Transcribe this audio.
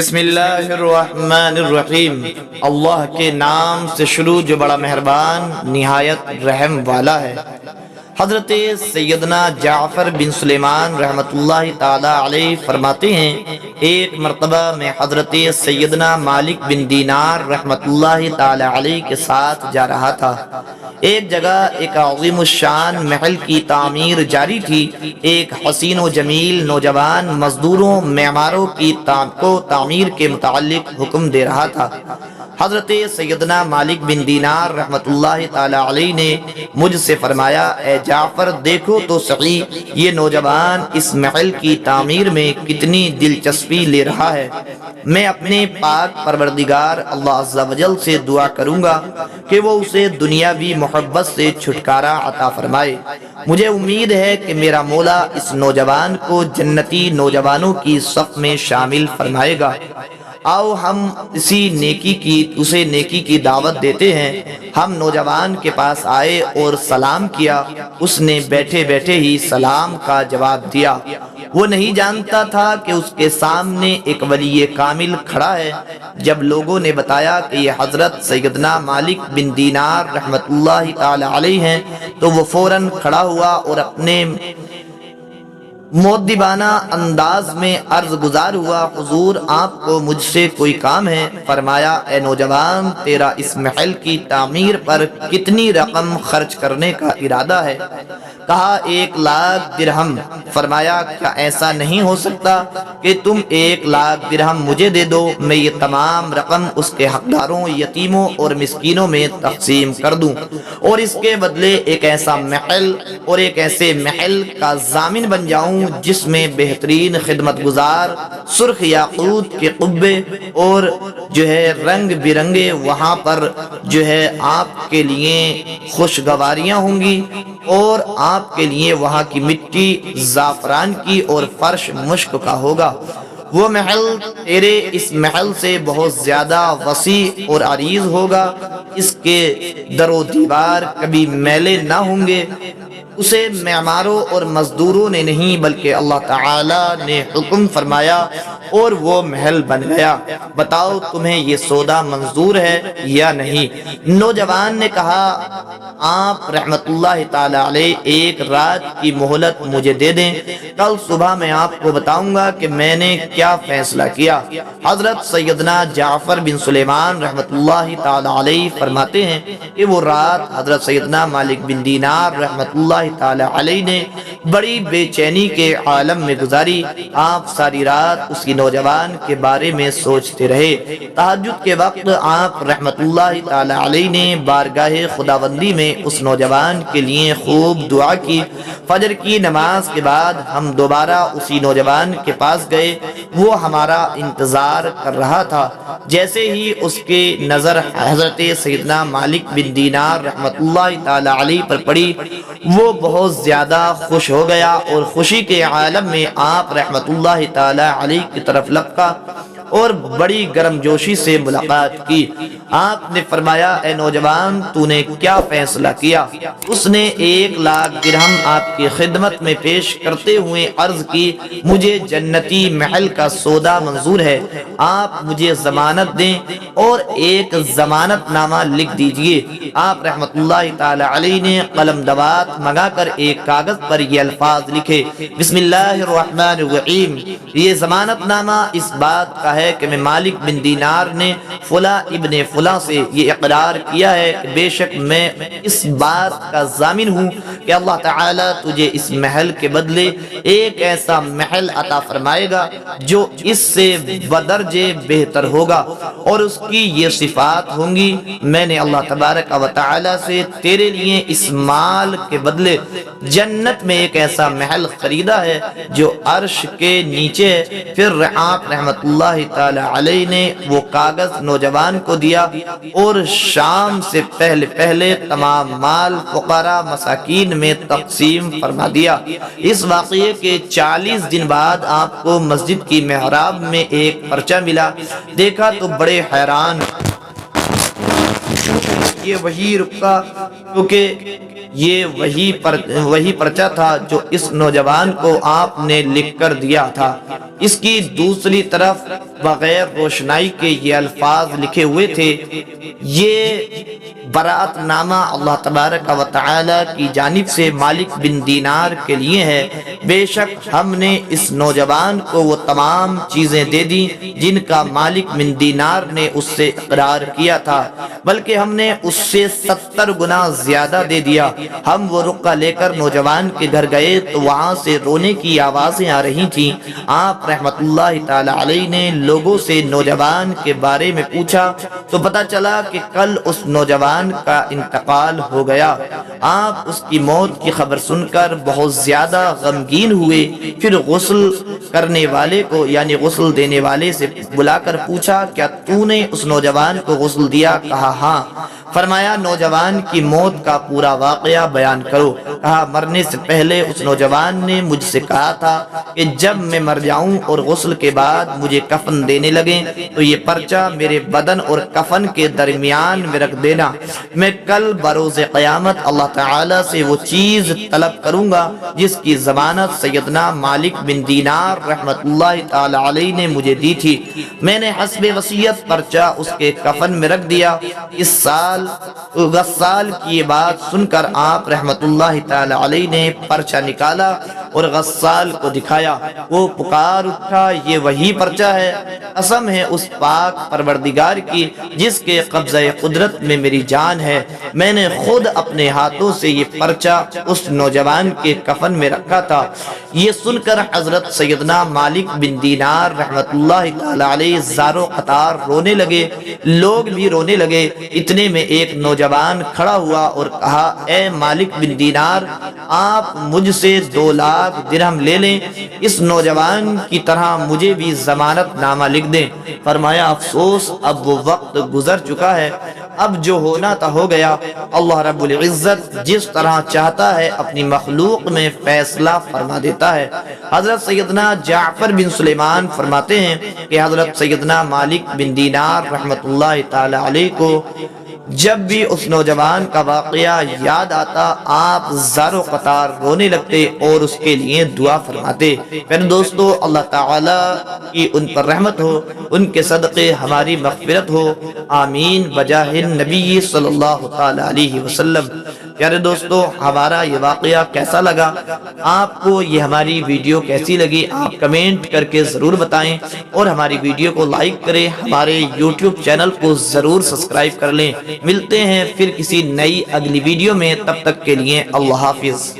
بسم اللہ الرحمن الرحیم، اللہ کے نام سے شروع جو بڑا مہربان نہایت رحم والا ہے۔ حضرت سیدنا جعفر بن سلیمان رحمۃ اللہ تعالی علیہ فرماتے ہیں، ایک مرتبہ میں حضرت سیدنا مالک بن دینار رحمۃ اللہ تعالی علیہ کے ساتھ جا رہا تھا۔ ایک جگہ ایک عظیم الشان محل کی تعمیر جاری تھی۔ ایک حسین و جمیل نوجوان مزدوروں معماروں کی تعمیر کے متعلق حکم دے رہا تھا۔ حضرت سیدنا مالک بن دینار رحمۃ اللہ تعالی علیہ نے مجھ سے فرمایا، اے جعفر دیکھو تو صحیح یہ نوجوان اس محل کی تعمیر میں کتنی دلچسپی لے رہا ہے۔ میں اپنے پاک پروردگار اللہ عز و جل سے دعا کروں گا کہ وہ اسے دنیاوی محبت سے چھٹکارا عطا فرمائے۔ مجھے امید ہے کہ میرا مولا اس نوجوان کو جنتی نوجوانوں کی صف میں شامل فرمائے گا۔ آؤ ہم اسے نیکی کی دعوت دیتے ہیں۔ ہم نوجوان کے پاس آئے اور سلام کیا۔ اس نے بیٹھے بیٹھے ہی سلام کا جواب دیا۔ وہ نہیں جانتا تھا کہ اس کے سامنے ایک ولی کامل کھڑا ہے۔ جب لوگوں نے بتایا کہ یہ حضرت سیدنا مالک بن دینار رحمۃ اللہ تعالی علیہ ہیں تو وہ فوراً کھڑا ہوا اور اپنے مؤدبانہ انداز میں عرض گزار ہوا، حضور آپ کو مجھ سے کوئی کام ہے؟ فرمایا، اے نوجوان تیرا اس محل کی تعمیر پر کتنی رقم خرچ کرنے کا ارادہ ہے؟ کہا 1,00,000 درہم۔ فرمایا، کیا ایسا نہیں ہو سکتا کہ تم 1,00,000 درہم مجھے دے دو، میں یہ تمام رقم اس کے حقداروں، یتیموں اور مسکینوں میں تقسیم کر دوں اور اس کے بدلے ایک ایسے محل کا ضامن بن جاؤں جس میں بہترین خدمت گزار، سرخ یاقوت کے قبے اور رنگ برنگے وہاں پر آپ کے لیے خوشگواریاں ہوں گی اور آپ کے لیے وہاں کی مٹی زعفران کی اور فرش مشک کا ہوگا۔ وہ محل تیرے اس محل سے بہت زیادہ وسیع اور عریض ہوگا۔ اس کے در و دیوار کبھی میلے نہ ہوں گے۔ اسے معماروں اور مزدوروں نے نہیں بلکہ اللہ تعالی نے حکم فرمایا اور وہ محل بن گیا۔ بتاؤ تمہیں یہ سودا منظور ہے یا نہیں؟ نوجوان نے کہا، آپ رحمت اللہ تعالی علیہ ایک رات کی مہلت مجھے دے دیں، کل صبح میں آپ کو بتاؤں گا کہ میں نے کیا فیصلہ کیا۔ حضرت سیدنا جعفر بن سلیمان رحمت اللہ تعالی علیہ فرماتے ہیں کہ وہ رات حضرت سیدنا مالک بن دینار رحمت اللہ تعالی علیہ نے بڑی بے چینی کے عالم میں گزاری۔ آپ ساری رات اسی نوجوان کے بارے میں سوچتے رہے۔ تہجد کے وقت آپ رحمت اللہ تعالی علیہ نے بارگاہ خداوندی میں اس نوجوان کے لیے خوب دعا کی۔ فجر کی نماز کے بعد ہم دوبارہ اسی نوجوان کے پاس گئے۔ وہ ہمارا انتظار کر رہا تھا۔ جیسے ہی اس کی نظر حضرت سیدنا مالک بن دینار رحمت اللہ تعالی علیہ پر پڑی، وہ بہت زیادہ خوش ہو گیا اور خوشی کے عالم میں آپ رحمت اللہ تعالی علیہ کی طرف لپکا اور بڑی گرم جوشی سے ملاقات کی۔ آپ نے فرمایا، اے نوجوان تو نے کیا فیصلہ کیا؟ اس نے 1,00,000 درہم آپ کی خدمت میں پیش کرتے ہوئے عرض کی، مجھے جنتی محل کا سودا منظور ہے۔ آپ مجھے ضمانت دیں اور ایک ضمانت نامہ لکھ دیجئے۔ آپ رحمت اللہ تعالی علیہ نے قلم دوات منگا کر ایک کاغذ پر یہ الفاظ لکھے، بسم اللہ الرحمن الرحیم۔ یہ ضمانت نامہ اس بات کا ہے کہ میں مالک بن دینار نے فلاں ابن فلاں سے یہ اقرار کیا ہے کہ بے شک میں اس بات کا ضامن ہوں کہ اللہ تعالی تجھے اس محل کے بدلے ایک ایسا محل عطا فرمائے گا جو اس سے بدرجے بہتر ہوگا اور اس کی یہ صفات ہوں گی۔ میں نے اللہ تبارک و تعالی سے تیرے لیے اس مال کے بدلے جنت میں ایک ایسا محل خریدا ہے جو عرش کے نیچے ہے۔ پھر آپ رحمت اللہ تعالی علیہ نے وہ کاغذ نوجوان کو دیا اور شام سے پہلے تمام مال فقراء مساکین میں تقسیم فرما دیا۔ اس واقعے کے 40 دن بعد آپ کو مسجد کی محراب میں ایک پرچہ ملا۔ دیکھا تو بڑے حیران یہ وہی رکا، کیونکہ یہ وہی پرچہ تھا جو اس نوجوان کو آپ نے لکھ کر دیا تھا۔ اس کی دوسری طرف بغیر روشنائی کے یہ الفاظ لکھے ہوئے تھے، یہ برات نامہ اللہ تبارک و تعالی کی جانب سے مالک بن دینار کے لیے ہے۔ بے شک ہم نے اس نوجوان کو وہ تمام چیزیں دے دی جن کا مالک بن دینار نے اس سے اقرار کیا تھا، بلکہ ہم نے اس سے 70 گنا زیادہ دے دیا۔ ہم وہ رقعہ لے کر نوجوان کے گھر گئے تو وہاں سے رونے کی آوازیں آ رہی تھیں۔ آپ رحمت اللہ تعالی علیہ نے لوگوں سے نوجوان کے بارے میں پوچھا تو پتہ چلا کہ کل اس نوجوان کا انتقال ہو گیا۔ آپ اس کی موت کی خبر سن کر بہت زیادہ غمگین ہوئے، پھر غسل کرنے والے کو یعنی غسل دینے والے سے بلا کر پوچھا کیا تو نے اس نوجوان کو غسل دیا؟ کہا ہاں۔ فرمایا نوجوان کی موت کا پورا واقعہ بیان کرو۔ کہا مرنے سے پہلے اس نوجوان نے مجھ سے کہا تھا کہ جب میں مر جاؤں اور غسل کے بعد مجھے کفن دینے لگیں تو یہ پرچہ میرے بدن اور کفن کے درمیان میں رکھ دینا۔ میں کل بروز قیامت اللہ تعالی سے وہ چیز طلب کروں گا جس کی ضمانت سیدنا مالک بن دینار رحمت اللہ تعالی علیہ نے مجھے دی تھی۔ میں نے حسب وصیت پرچہ اس کے کفن میں رکھ دیا۔ اس سال غسال کی یہ بات سن کر آپ رحمت اللہ تعالی علیہ نے پرچہ نکالا اور غسال کو دکھایا۔ وہ پکار اٹھا یہ وہی پرچہ ہے، قسم ہے اس پاک پروردگار کی جس کے قبضہ قدرت میں میری جان ہے، میں نے خود اپنے ہاتھوں سے یہ پرچہ اس نوجوان کے کفن میں رکھا تھا۔ یہ سن کر حضرت سیدنا مالک بن دینار رحمت اللہ تعالی علیہ زاروں قطار رونے لگے، لوگ بھی رونے لگے۔ اتنے میں ایک نوجوان کھڑا ہوا اور کہا اے مالک بن دینار، آپ مجھ سے 2 لاکھ درہم لے لیں، اس نوجوان کی طرح مجھے بھی ضمانت نامہ لکھ دیں۔ فرمایا افسوس اب وہ وقت گزر چکا ہے، اب جو ہونا تھا ہو گیا۔ اللہ رب العزت جس طرح چاہتا ہے اپنی مخلوق میں فیصلہ فرما دیتا ہے۔ حضرت سیدنا جعفر بن سلیمان فرماتے ہیں کہ حضرت سیدنا مالک بن دینار رحمت اللہ تعالی علیہ کو جب بھی اس نوجوان کا واقعہ یاد آتا آپ زار و قطار رونے لگتے اور اس کے لیے دعا فرماتے۔ پھر دوستو اللہ تعالی کی ان پر رحمت ہو، ان کے صدقے ہماری مغفرت ہو، آمین بجاہ النبی صلی اللہ تعالی علیہ وسلم۔ پیارے دوستو ہمارا یہ واقعہ کیسا لگا؟ آپ کو یہ ہماری ویڈیو کیسی لگی؟ آپ کمنٹ کر کے ضرور بتائیں اور ہماری ویڈیو کو لائک کریں، ہمارے یوٹیوب چینل کو ضرور سبسکرائب کر لیں۔ ملتے ہیں پھر کسی نئی اگلی ویڈیو میں، تب تک کے لیے اللہ حافظ۔